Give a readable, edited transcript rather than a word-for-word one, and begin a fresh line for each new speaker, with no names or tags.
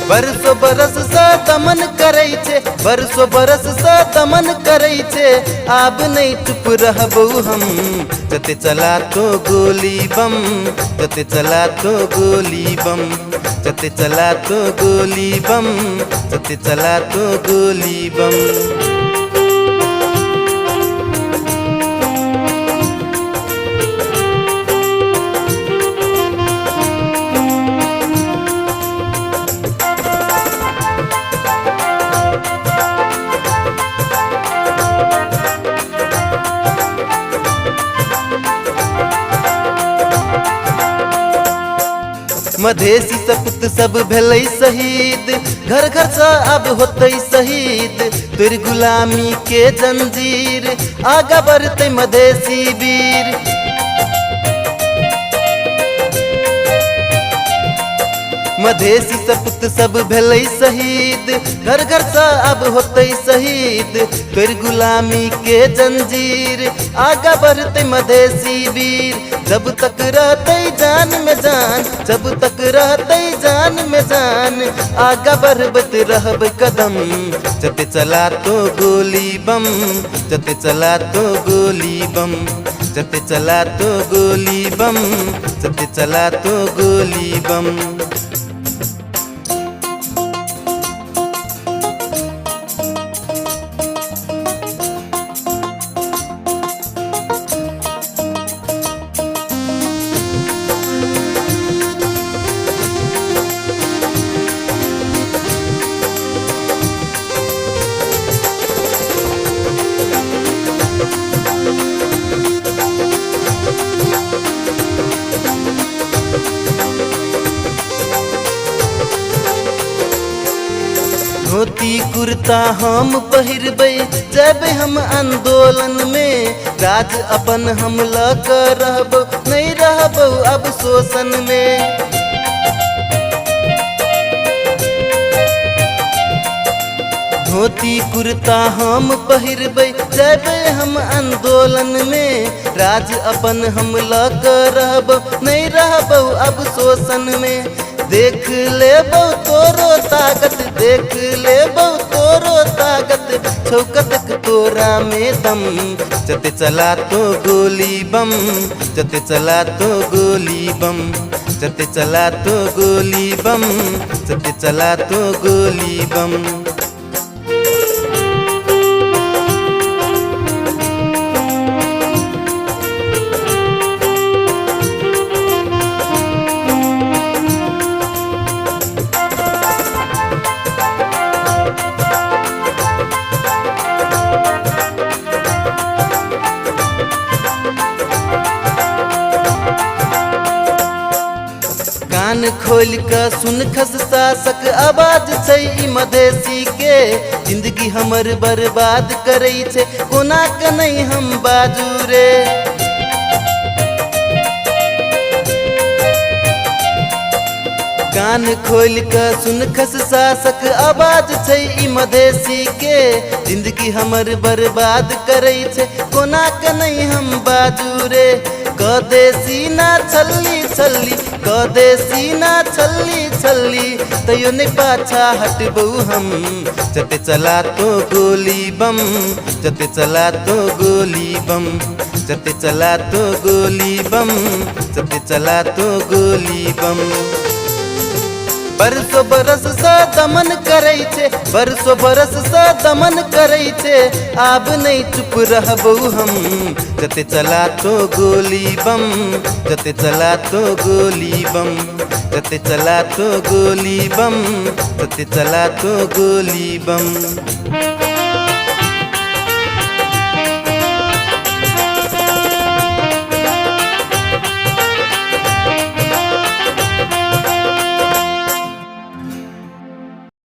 बरसो बरस सा दमन करै छे, बरसो बरस सा दमन करै छे, आब नहीं चुप रहबो हम। जते चला तो गोली बम, जते चला तो गोली बम, जते चला तो गोली बम, जते चला तो गोली बम। मधेसी सपूत सब भेलै शहीद, घर घर से अब होतै शहीद। तोर गुलामी के जंजीर आगा बढ़तै मधेसी वीर। मधेसी सपूत सब भेलै शहीद, घर घर से अब होतै शहीद। तोर गुलामी के जंजीर आगा बढ़तै मधेसी वीर। जब तक रहते जान में जान, जब तक रहते जान में जान, आगा बढ़बत रहब कदम। जते चला तो गोली बम, जते चला तो गोली बम, जते चला तो गोली बम, जते चला तो गोली बम। धोती कुर्ता हम पहिरबै, जबै हम आंदोलन में। राज अपन हम लग रहबो, नहीं रहबो अब शोषण में। धोती कुर्ता हम पहिरबै, जबै हम आंदोलन में। राज अपन हम लग रहबो, नहीं रहबो अब शोषण में। देख लेबो तोरो ताकत, देख लेबो तोरो ताकत, छौकतक तोरा में दम। जते चला तो गोली बम, जते चला तो गोली बम, जते चला तो गोली बम, जते चला तो गोली बम। कान खोल के सुन खस शासक आवाज छै ई मधेसी के। जिंदगी हमर बर्बाद करै छै, कोना के नहीं हम बाजू रे। कान खोल के सुन खस शासक आवाज छै ई मधेसी के। जिंदगी हमर बर्बाद करै छै, कोना के नहीं हम बाजू रे। कदेसी ना छल्ली छल्ली, कदेसी ना छल्ली छल्ली, तैयो नहीं पाछा हटबो हम। जते चला तो गोली बम, जते चला तो गोली बम, जते चला तो गोली बम, जते चला तो गोली बम। बरसो बरस सा दमन करै छे, बरसो बरस सा दमन करै छे, आब नहीं चुप रहबो हम। जते चला तो गोली बम, जते चला तो गोली बम, जते चला तो गोली बम, जते चला तो गोली बम।